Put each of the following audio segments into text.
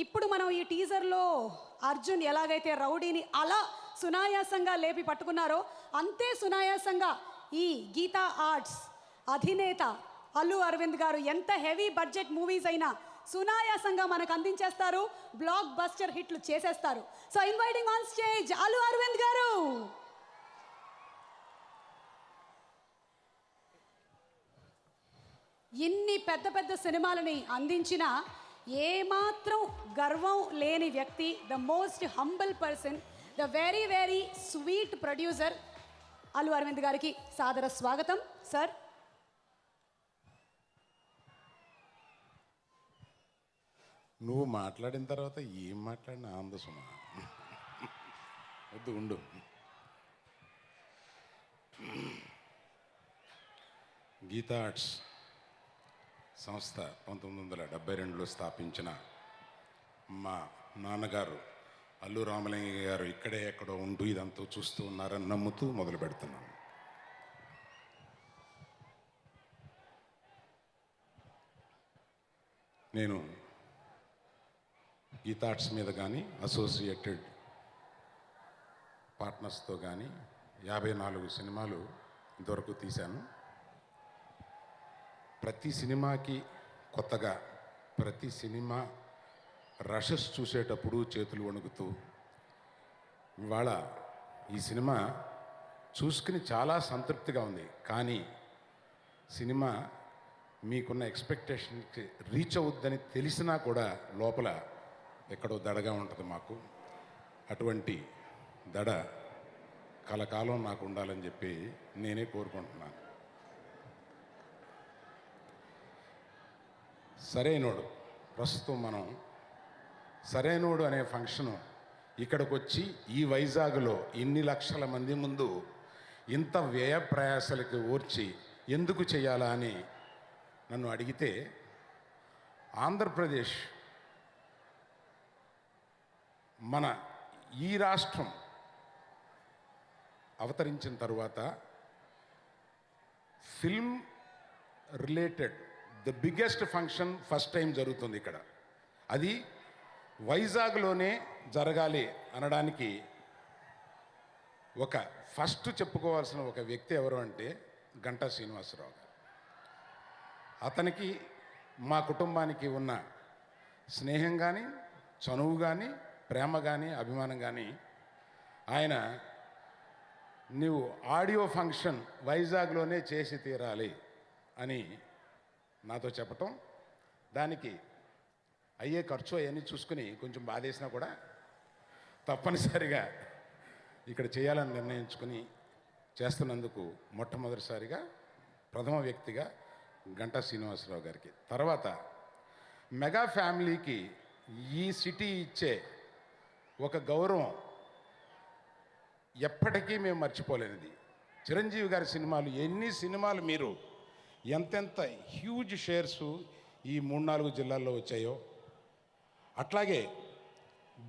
ఇప్పుడు మనం ఈ టీజర్లో అర్జున్ ఎలాగైతే రౌడీని అలా సునాయాసంగా లేపి పట్టుకున్నారో అంతే సునాయాసంగా ఈ గీతా ఆర్ట్స్ అధినేత అల్లు అరవింద్ గారు ఎంత హెవీ బడ్జెట్ మూవీస్ అయినా సునాయాసంగా మనకు అందించేస్తారు, బ్లాక్ బస్టర్ హిట్లు చేసేస్తారు. So inviting on stage Allu Aravind garu. ఇన్ని పెద్ద పెద్ద సినిమాలని అందించిన ఏమాత్రం గర్వం లేని వ్యక్తి, the most humble person, the very very sweet producer Allu Aravind గారికి సాదర స్వాగతం సార్. నువ్వు మాట్లాడిన తర్వాత ఏం మాట్లాడినా ఆనంద సుమ వద్దు ఉండు. గీతా ఆర్ట్స్ సంస్థ 1972లో స్థాపించిన మా నాన్నగారు అల్లు రామలింగయ్య గారు ఇక్కడే ఎక్కడో ఉంటూ ఇదంతా చూస్తూ ఉన్నారని నమ్ముతూ మొదలు పెడుతున్నాను. నేను గీతా ఆర్ట్స్ మీద కానీ అసోసియేటెడ్ పార్ట్నర్స్తో కానీ 54 సినిమాలు ఇంతవరకు తీశాను. ప్రతి సినిమాకి కొత్తగా, ప్రతి సినిమా రషెస్ చూసేటప్పుడు చేతులు వణుకుతూ, ఇవాళ ఈ సినిమా చూసుకుని చాలా సంతృప్తిగా ఉంది. కానీ సినిమా మీకున్న ఎక్స్పెక్టేషన్కి రీచ్ అవుద్దని తెలిసినా కూడా లోపల ఎక్కడో దడగా ఉంటుంది మాకు. అటువంటి దడ కలకాలం నాకు ఉండాలని చెప్పి నేనే కోరుకుంటున్నాను. సరైనోడు, ప్రస్తుతం మనం సరైనోడు అనే ఫంక్షను ఇక్కడికి వచ్చి ఈ వైజాగ్లో ఇన్ని లక్షల మంది ముందు ఇంత వ్యయ ప్రయాసలకి ఓర్చి ఎందుకు చేయాలా అని నన్ను అడిగితే, ఆంధ్రప్రదేశ్ మన ఈ రాష్ట్రం అవతరించిన తరువాత film related the biggest function first time జరుగుతుంది ఇక్కడ. అది వైజాగ్లోనే జరగాలి అనడానికి ఒక ఫస్ట్ చెప్పుకోవాల్సిన ఒక వ్యక్తి ఎవరు అంటే గంటా శ్రీనివాసరావు గారు. అతనికి మా కుటుంబానికి ఉన్న స్నేహం కానీ, చనువు కానీ, ప్రేమ కానీ, అభిమానం కానీ, ఆయన నువ్వు ఆడియో ఫంక్షన్ వైజాగ్లోనే చేసి తీరాలి అని నాతో చెప్పటం, దానికి అయ్యే ఖర్చు అవన్నీ చూసుకుని కొంచెం బాధేసినా కూడా తప్పనిసరిగా ఇక్కడ చేయాలని నిర్ణయించుకుని చేస్తున్నందుకు మొట్టమొదటిసారిగా ప్రథమ వ్యక్తిగా గంటా శ్రీనివాసరావు గారికి, తర్వాత మెగా ఫ్యామిలీకి ఈ సిటీ ఇచ్చే ఒక గౌరవం ఎప్పటికీ మేము మర్చిపోలేనిది. చిరంజీవి గారి సినిమాలు, ఎన్ని సినిమాలు మీరు ఎంతెంత హ్యూజ్ షేర్సు ఈ 3-4 జిల్లాల్లో వచ్చాయో, అట్లాగే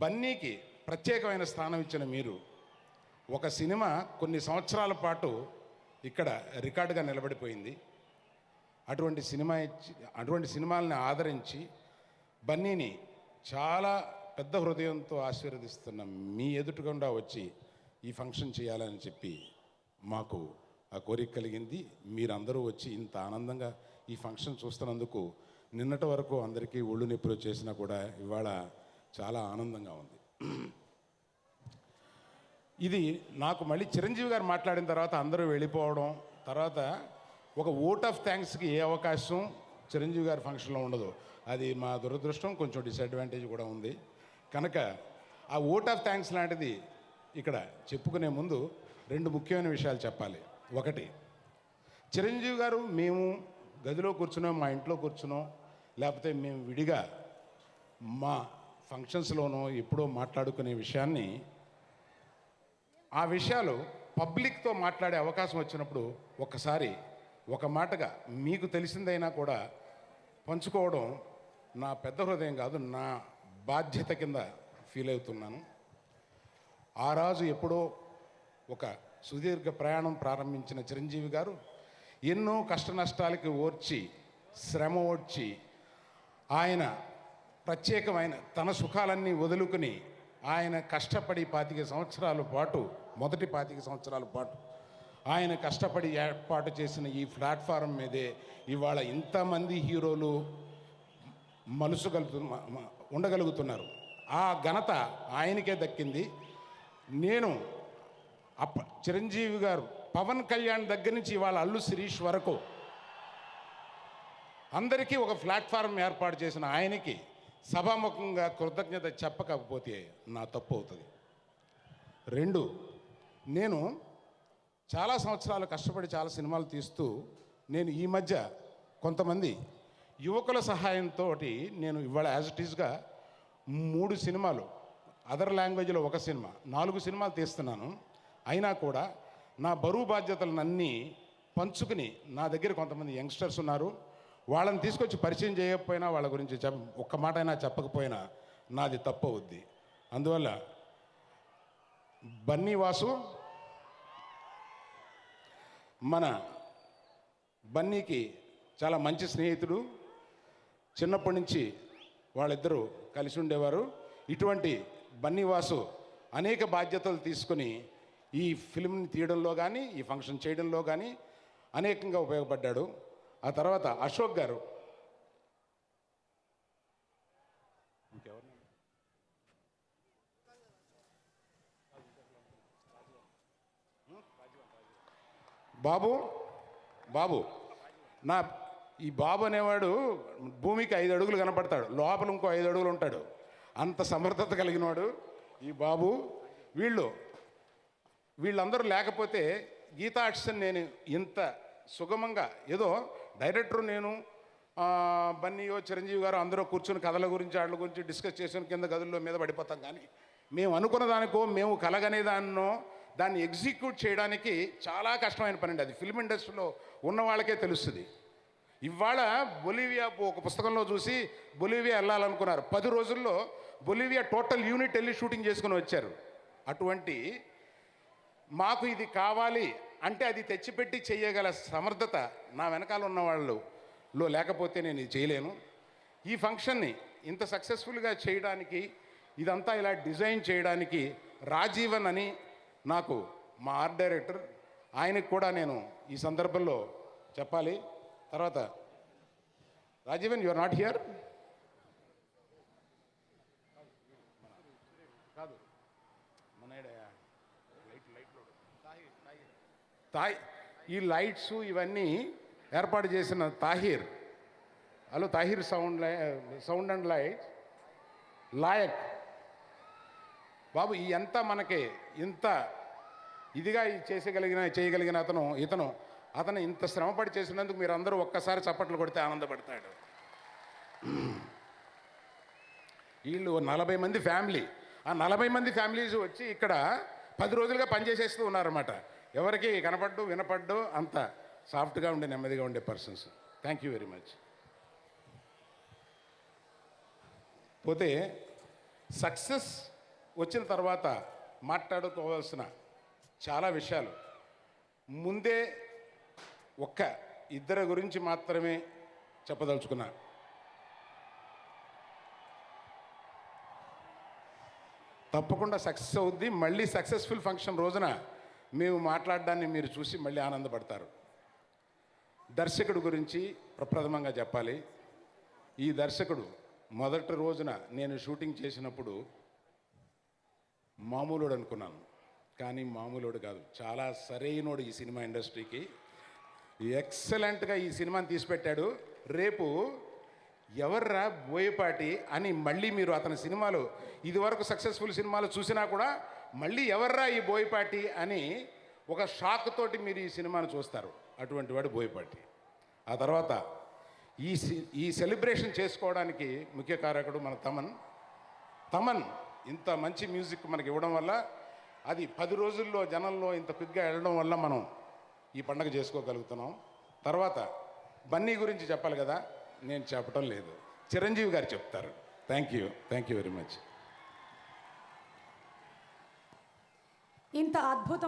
బన్నీకి ప్రత్యేకమైన స్థానం ఇచ్చిన మీరు ఒక సినిమా కొన్ని సంవత్సరాల పాటు ఇక్కడ రికార్డుగా నిలబడిపోయింది. అటువంటి సినిమాలని ఆదరించి బన్నీని చాలా పెద్ద హృదయంతో ఆశీర్వదిస్తున్న మీ ఎదుటికుండా వచ్చి ఈ ఫంక్షన్ చేయాలని చెప్పి మాకు ఆ కోరిక కలిగింది. మీరందరూ వచ్చి ఇంత ఆనందంగా ఈ ఫంక్షన్ చూస్తున్నందుకు నిన్నటి వరకు అందరికీ ఒళ్ళు నొప్పులు చేసినా కూడా ఇవాళ చాలా ఆనందంగా ఉంది. ఇది నాకు మళ్ళీ చిరంజీవి గారు మాట్లాడిన తర్వాత అందరూ వెళ్ళిపోవడం, తర్వాత ఒక ఓట్ ఆఫ్ థ్యాంక్స్కి ఏ అవకాశం చిరంజీవి గారి ఫంక్షన్లో ఉండదు. అది మా దురదృష్టం, కొంచెం డిసడ్వాంటేజ్ కూడా ఉంది. కనుక ఆ ఓట్ ఆఫ్ థ్యాంక్స్ లాంటిది ఇక్కడ చెప్పుకునే ముందు 2 ముఖ్యమైన విషయాలు చెప్పాలి. ఒకటి, చిరంజీవి గారు మేము గదిలో కూర్చునో, మా ఇంట్లో కూర్చునో, లేకపోతే మేము విడిగా మా ఫంక్షన్స్లోనో ఎప్పుడో మాట్లాడుకునే విషయాన్ని, ఆ విషయాలు పబ్లిక్తో మాట్లాడే అవకాశం వచ్చినప్పుడు ఒక్కసారి ఒక మాటగా మీకు తెలిసిందైనా కూడా పంచుకోవడం నా పెద్ద హృదయం కాదు, నా బాధ్యత కింద ఫీల్ అవుతున్నాను. ఆ రాజు ఎప్పుడో ఒక సుదీర్ఘ ప్రయాణం ప్రారంభించిన చిరంజీవి గారు ఎన్నో కష్ట నష్టాలకి ఓర్చి, శ్రమ ఓర్చి, ఆయన ప్రత్యేకమైన తన సుఖాలన్నీ వదులుకుని ఆయన కష్టపడి 25 సంవత్సరాల పాటు మొదటి 25 సంవత్సరాల పాటు ఆయన కష్టపడి ఏర్పాటు చేసిన ఈ ప్లాట్ఫారం మీదే ఇవాళ ఇంతమంది హీరోలు ఉండగలుగుతున్నారు. ఆ ఘనత ఆయనకే దక్కింది. నేను చిరంజీవి గారు పవన్ కళ్యాణ్ దగ్గర నుంచి ఇవాళ అల్లు శిరీష్ వరకు అందరికీ ఒక ప్లాట్ఫారం ఏర్పాటు చేసిన ఆయనకి సభాముఖంగా కృతజ్ఞత చెప్పకపోతే నా తప్పు అవుతుంది. 2, నేను చాలా సంవత్సరాలు కష్టపడి చాలా సినిమాలు తీస్తూ నేను ఈ మధ్య కొంతమంది యువకుల సహాయంతో నేను ఇవాళ యాజ్ ఇట్ ఈస్గా 3 సినిమాలు, అదర్ లాంగ్వేజ్లో 1 సినిమా, 4 సినిమాలు తీస్తున్నాను. అయినా కూడా నా బరువు బాధ్యతలన్నీ పంచుకుని నా దగ్గర కొంతమంది యంగ్స్టర్స్ ఉన్నారు. వాళ్ళని తీసుకొచ్చి పరిచయం చేయకపోయినా వాళ్ళ గురించి ఒక్క మాట అయినా చెప్పకపోయినా నాది తప్పు అవుద్ది. అందువల్ల బన్నీ వాసు మన బన్నీకి చాలా మంచి స్నేహితుడు. చిన్నప్పటి నుంచి వాళ్ళిద్దరూ కలిసి ఉండేవారు. ఇటువంటి బన్నీ వాసు అనేక బాధ్యతలు తీసుకొని ఈ ఫిల్మ్ని తీయడంలో కానీ ఈ ఫంక్షన్ చేయడంలో కానీ అనేకంగా ఉపయోగపడ్డాడు. ఆ తర్వాత అశోక్ గారు, బాబు నా ఈ బాబు అనేవాడు భూమికి 5 అడుగులు కనపడతాడు, లోపల ఇంకో 5 అడుగులు ఉంటాడు. అంత సమర్థత కలిగినవాడు ఈ బాబు. వీళ్ళందరూ లేకపోతే గీతా ఆర్ట్స్ని నేను ఇంత సుగమంగా ఏదో డైరెక్టర్ నేను బన్నీయో చిరంజీవి గారు అందరూ కూర్చొని కథల గురించి వాటి గురించి డిస్కస్ చేసిన కింద గదుల్లో మీద పడిపోతాం. కానీ మేము అనుకున్న దానికో మేము కలగనే దాన్ని ఎగ్జిక్యూట్ చేయడానికి చాలా కష్టమైన పని అండి. అది ఫిల్మ్ ఇండస్ట్రీలో ఉన్న వాళ్ళకే తెలుస్తుంది. ఇవాళ బొలీవియా ఒక పుస్తకంలో చూసి బొలీవియా వెళ్ళాలనుకున్నారు. 10 రోజుల్లో బొలీవియా టోటల్ యూనిట్ వెళ్ళి షూటింగ్ చేసుకుని వచ్చారు. అటువంటి మాకు ఇది కావాలి అంటే అది తెచ్చిపెట్టి చేయగల సమర్థత నా వెనకాల ఉన్న వాళ్ళలో లేకపోతే నేను ఇది చేయలేను. ఈ ఫంక్షన్ని ఇంత సక్సెస్ఫుల్గా చేయడానికి, ఇదంతా ఇలా డిజైన్ చేయడానికి రాజీవన్ అని నాకు మా ఆర్ట్ డైరెక్టర్, ఆయనకు కూడా నేను ఈ సందర్భంలో చెప్పాలి. తర్వాత Rajeevan, you are not here. కాదు ఈ లైట్స్ ఇవన్నీ ఏర్పాటు చేసిన Tahir. Hello Tahir, sound and light Layak Babu. ఈ ఎంత మనకి ఇంత ఇదిగా చేయగలిగిన అతను ఇంత శ్రమపడి చేసినందుకు మీరు అందరూ ఒక్కసారి చప్పట్లు కొడితే ఆనందపడతాడు. వీళ్ళు 40 మంది ఫ్యామిలీ, ఆ 40 మంది ఫ్యామిలీస్ వచ్చి ఇక్కడ 10 రోజులుగా పనిచేసేస్తూ ఉన్నారన్నమాట. ఎవరికి వినపడ్డు అంత సాఫ్ట్గా ఉండే నెమ్మదిగా ఉండే persons. Thank you very much. పోతే సక్సెస్ వచ్చిన తర్వాత మాట్లాడుకోవాల్సిన చాలా విషయాలు ముందే ఒక్క 2 గురించి మాత్రమే చెప్పదలుచుకున్నా. తప్పకుండా సక్సెస్ అవుద్ది. మళ్ళీ సక్సెస్ఫుల్ ఫంక్షన్ రోజున మేము మాట్లాడడాన్ని మీరు చూసి మళ్ళీ ఆనందపడతారు. దర్శకుడు గురించి ప్రప్రథమంగా చెప్పాలి. ఈ దర్శకుడు మొదటి రోజున నేను షూటింగ్ చేసినప్పుడు మామూలుడు అనుకున్నాను, కానీ మామూలుడు కాదు, చాలా సరైనోడు ఈ సినిమా ఇండస్ట్రీకి. ఎక్సలెంట్గా ఈ సినిమాని తీసిపెట్టాడు. రేపు ఎవర్రా బోయపాటి అని మళ్ళీ మీరు అతని సినిమాలు ఇదివరకు సక్సెస్ఫుల్ సినిమాలు చూసినా కూడా మళ్ళీ ఎవర్రా ఈ బోయపాటి అని ఒక షాక్ తోటి మీరు ఈ సినిమాను చూస్తారు. అటువంటి వాడు బోయపాటి. ఆ తర్వాత ఈ సెలబ్రేషన్ చేసుకోవడానికి ముఖ్య కారకుడు మన తమన్ ఇంత మంచి మ్యూజిక్ మనకి ఇవ్వడం వల్ల, అది 10 రోజుల్లో జనంలో ఇంత క్విక్గా వెళ్ళడం వల్ల మనం ఈ పండగ చేసుకోగలుగుతున్నాం. తర్వాత బన్నీ గురించి చెప్పాలి కదా, నేను చెప్పడం లేదు, చిరంజీవి గారు చెప్తారు. Thank you very much. ఇంత అద్భుతం